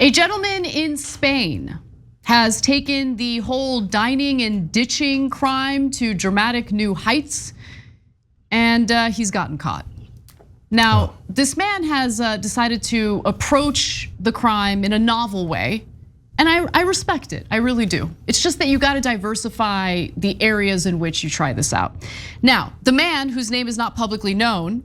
A gentleman in Spain has taken the whole dining and ditching crime to dramatic new heights, and he's gotten caught. Now, this man has decided to approach the crime in a novel way, and I respect it, I really do. It's just that you gotta diversify the areas in which you try this out. Now, the man, whose name is not publicly known,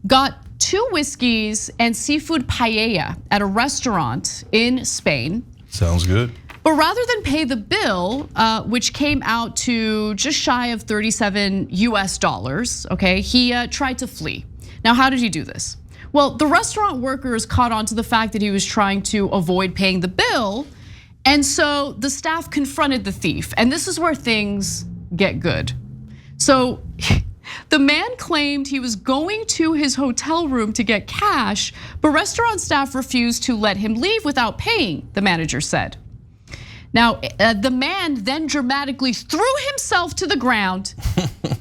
got 2 whiskeys and seafood paella at a restaurant in Spain. Sounds good. But rather than pay the bill, which came out to just shy of $37 US, okay, he tried to flee. Now, how did he do this? Well, the restaurant workers caught on to the fact that he was trying to avoid paying the bill, and so the staff confronted the thief, and this is where things get good. So the man claimed he was going to his hotel room to get cash, but restaurant staff refused to let him leave without paying, the manager said. Now, the man then dramatically threw himself to the ground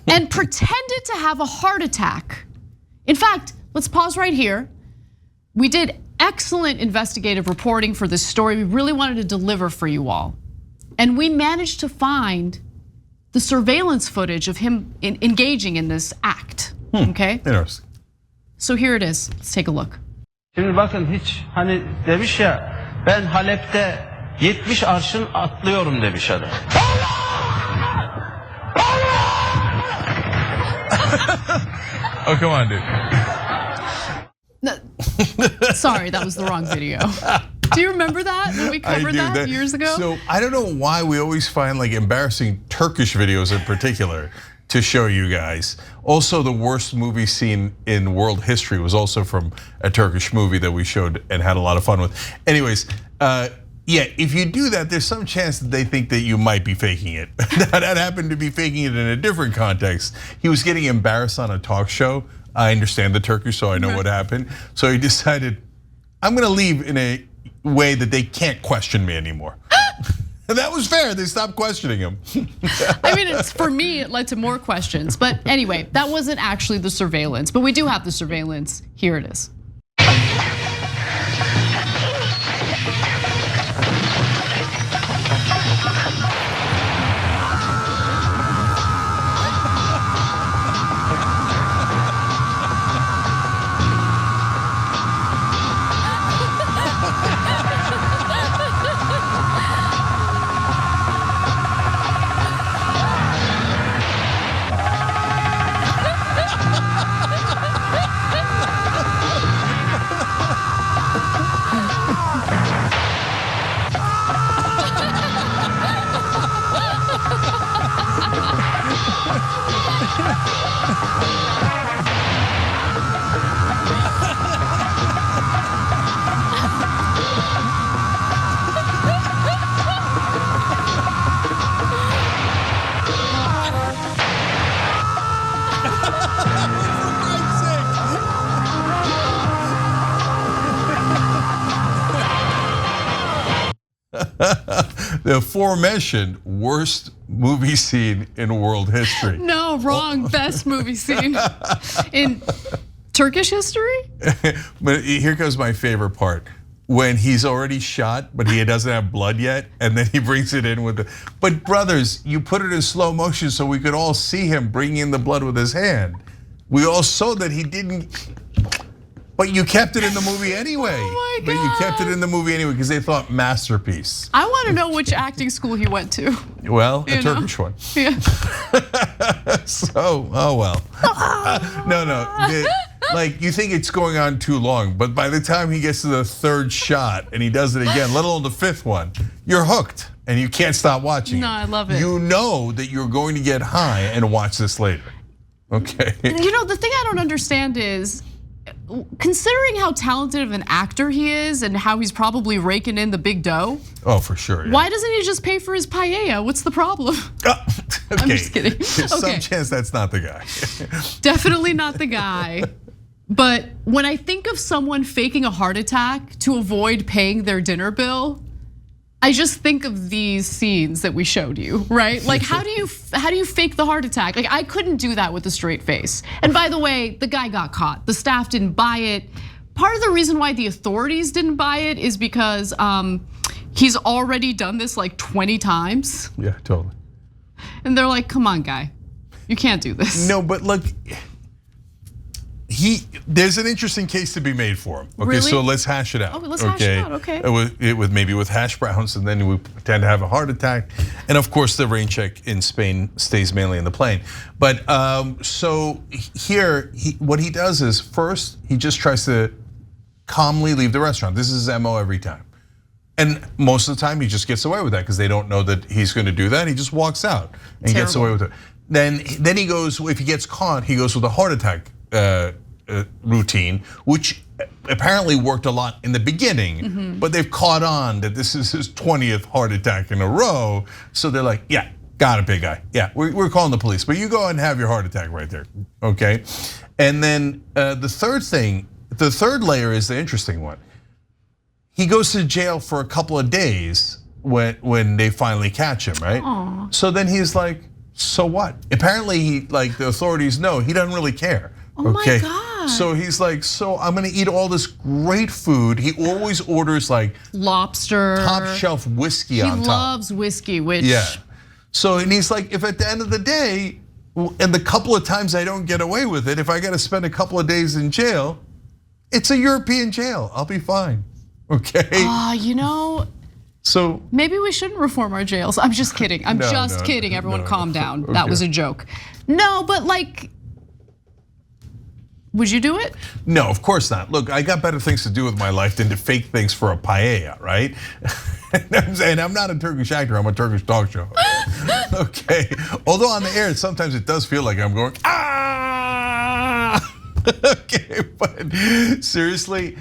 and pretended to have a heart attack. In fact, let's pause right here. We did excellent investigative reporting for this story. We really wanted to deliver for you all. And we managed to find the surveillance footage of him engaging in this act, okay? Interesting. So here it is, let's take a look. Şimdi bakın hiç hani demiş ya ben Halep'te 70 arşın atlıyorum demiş adam. Oh, come on, dude. Sorry, that was the wrong video. Do you remember that when we covered that years ago? So I don't know why we always find like embarrassing Turkish videos in particular to show you guys. Also, the worst movie scene in world history was also from a Turkish movie that we showed and had a lot of fun with. Anyways, yeah, if you do that, there's some chance that they think that you might be faking it. That happened to be faking it in a different context. He was getting embarrassed on a talk show. I understand the Turkish, so I know what happened. So he decided, I'm gonna leave in a way that they can't question me anymore. And that was fair, they stopped questioning him. I mean, for me, it led to more questions. But anyway, that wasn't actually the surveillance, but we do have the surveillance. Here it is. The aforementioned worst movie scene in world history. No, wrong, best movie scene in Turkish history? But here comes my favorite part. When he's already shot, but he doesn't have blood yet, and then he brings it in with the, but brothers, you put it in slow motion so we could all see him bring in the blood with his hand. We all saw that he didn't, but you kept it in the movie anyway. Oh my God. But you kept it in the movie anyway because they thought masterpiece. I want to know which acting school he went to. Well, a Turkish one. Yeah. So, oh well. No. Like you think it's going on too long, but by the time he gets to the 3rd shot and he does it again, let alone the 5th one, you're hooked and you can't stop watching. No, I love it. You know that you're going to get high and watch this later. Okay. You know, the thing I don't understand is, considering how talented of an actor he is and how he's probably raking in the big dough. Oh, for sure. Yeah. Why doesn't he just pay for his paella? What's the problem? Okay. I'm just kidding. There's some chance that's not the guy. Definitely not the guy. But when I think of someone faking a heart attack to avoid paying their dinner bill, I just think of these scenes that we showed you, right? Like how do you fake the heart attack? Like I couldn't do that with a straight face. And by the way, the guy got caught. The staff didn't buy it. part of the reason why the authorities didn't buy it is because he's already done this like 20 times. Yeah, totally. And they're like, come on, guy, you can't do this. No, but look, there's an interesting case to be made for him. Okay, really? So let's hash it out. Oh, let's hash it out, okay. With maybe with hash browns, and then we pretend to have a heart attack. And of course, the rain check in Spain stays mainly in the plane. But so here, what he does is first, he just tries to calmly leave the restaurant. This is his MO every time. And most of the time, he just gets away with that because they don't know that he's going to do that. He just walks out and gets away with it. Then he goes, if he gets caught, he goes with a heart attack routine, which apparently worked a lot in the beginning, but they've caught on that this is his 20th heart attack in a row. So they're like, yeah, got it, big guy. Yeah, we're calling the police, but you go and have your heart attack right there, okay? And then the third layer is the interesting one. He goes to jail for a couple of days when they finally catch him, right? Aww. So then he's like, so what? Apparently, the authorities know he doesn't really care. Oh my God. So he's like, so I'm gonna eat all this great food. He always orders like lobster, top shelf whiskey on top. He loves whiskey, which So and he's like, if at the end of the day, and the couple of times I don't get away with it, if I got to spend a couple of days in jail, it's a European jail. I'll be fine. Okay. You know. So maybe we shouldn't reform our jails. I'm just kidding. I'm just kidding. Everyone, calm down. Okay. That was a joke. No, but like, would you do it? No, of course not. Look, I got better things to do with my life than to fake things for a paella, right? And I'm not a Turkish actor. I'm a Turkish talk show. Okay. Although on the air, sometimes it does feel like I'm going Okay, but seriously.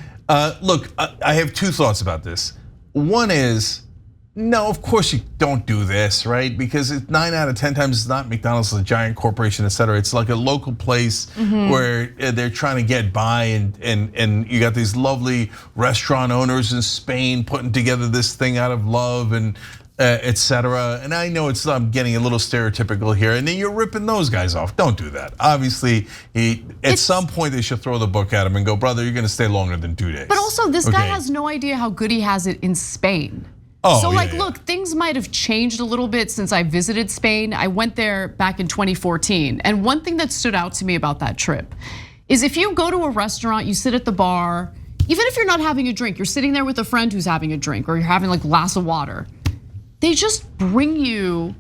Look, I have two thoughts about this. One is, no, of course you don't do this, right? Because 9 out of 10 times it's not McDonald's, it's a giant corporation, et cetera. It's like a local place where they're trying to get by, and you got these lovely restaurant owners in Spain putting together this thing out of love and et cetera. And I know I'm getting a little stereotypical here, and then you're ripping those guys off. Don't do that. Obviously, at some point they should throw the book at him and go, brother, you're gonna stay longer than 2 days. But also, this guy has no idea how good he has it in Spain. So look, things might have changed a little bit since I visited Spain. I went there back in 2014. And one thing that stood out to me about that trip is if you go to a restaurant, you sit at the bar, even if you're not having a drink, you're sitting there with a friend who's having a drink, or you're having like a glass of water. They just bring you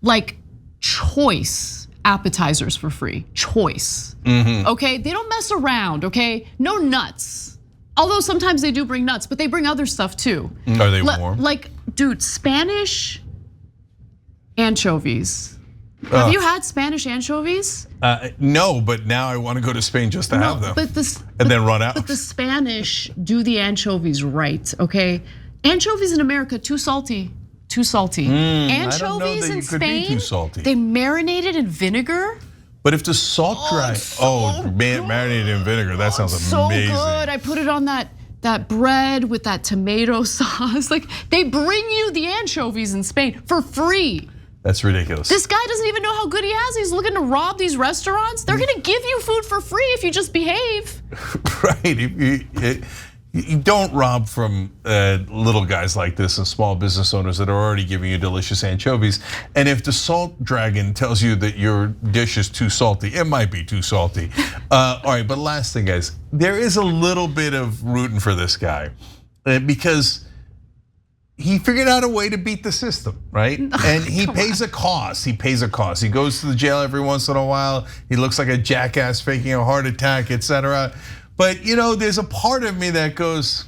like choice appetizers for free, choice, okay? They don't mess around, okay? No nuts. Although sometimes they do bring nuts, but they bring other stuff too. Are they warm? Like, dude, Spanish anchovies. Have you had Spanish anchovies? No, but now I want to go to Spain just to have them. And then run out. But the Spanish do the anchovies right, okay? Anchovies in America, too salty. Too salty. Anchovies in Spain, they marinated in vinegar. But if the salt dry, marinated in vinegar, that sounds amazing. So good. I put it on that bread with that tomato sauce. Like, they bring you the anchovies in Spain for free. That's ridiculous. This guy doesn't even know how good he has. He's looking to rob these restaurants. They're gonna give you food for free if you just behave. Right. You don't rob from little guys like this and small business owners that are already giving you delicious anchovies. And if the salt dragon tells you that your dish is too salty, it might be too salty. All right, but last thing, guys, there is a little bit of rooting for this guy because he figured out a way to beat the system, right? And he pays a cost. He pays a cost. He goes to the jail every once in a while. He looks like a jackass faking a heart attack, et cetera. But there's a part of me that goes,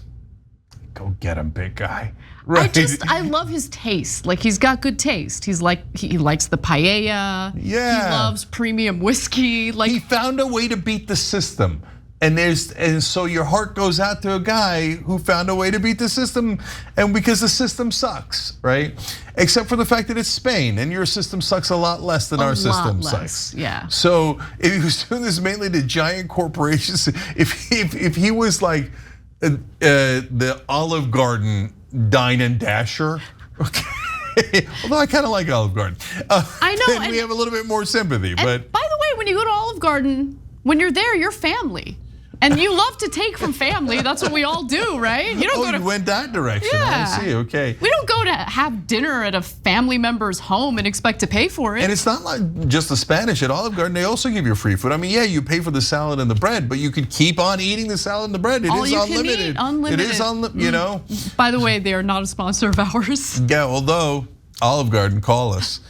go get him, big guy. Right? I love his taste. Like, he's got good taste. He likes the paella. Yeah. He loves premium whiskey. Like, he found a way to beat the system. And so your heart goes out to a guy who found a way to beat the system, and because the system sucks, right? Except for the fact that it's Spain, and your system sucks a lot less than our system sucks. Yeah. So if he was doing this mainly to giant corporations, if he was like the Olive Garden Dine and Dasher, okay. Although I kind of like Olive Garden. I know. Then we have a little bit more sympathy. But by the way, when you go to Olive Garden, when you're there, you're family. And you love to take from family. That's what we all do, right? You don't go to. You went that direction. Yeah. I see. Okay. We don't go to have dinner at a family member's home and expect to pay for it. And it's not like just the Spanish at Olive Garden. They also give you free food. I mean, yeah, you pay for the salad and the bread, but you could keep on eating the salad and the bread. It All is you unlimited. can eat, unlimited. It is unlimited. You know. By the way, they are not a sponsor of ours. Yeah, although Olive Garden, call us.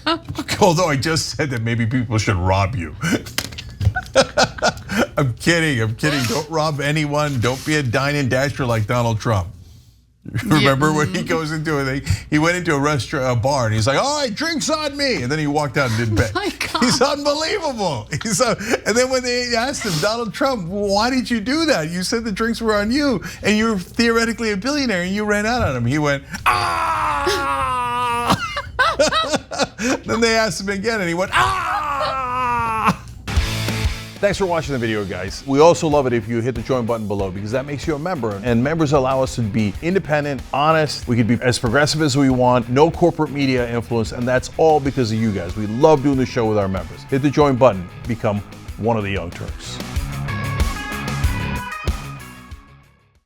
Although I just said that maybe people should rob you. I'm kidding. Don't rob anyone. Don't be a dine and dasher like Donald Trump. Remember when he goes into it? He went into a restaurant, a bar, and he's like, "All right, drinks on me," and then he walked out and didn't pay. My God. He's unbelievable. And then when they asked him, Donald Trump, "Why did you do that? You said the drinks were on you, and you're theoretically a billionaire, and you ran out on him." He went, "Ah!" Then they asked him again, and he went, "Ah!" Thanks for watching the video, guys. We also love it if you hit the join button below because that makes you a member. And members allow us to be independent, honest. We can be as progressive as we want, no corporate media influence, and that's all because of you guys. We love doing the show with our members. Hit the join button, become one of the Young Turks.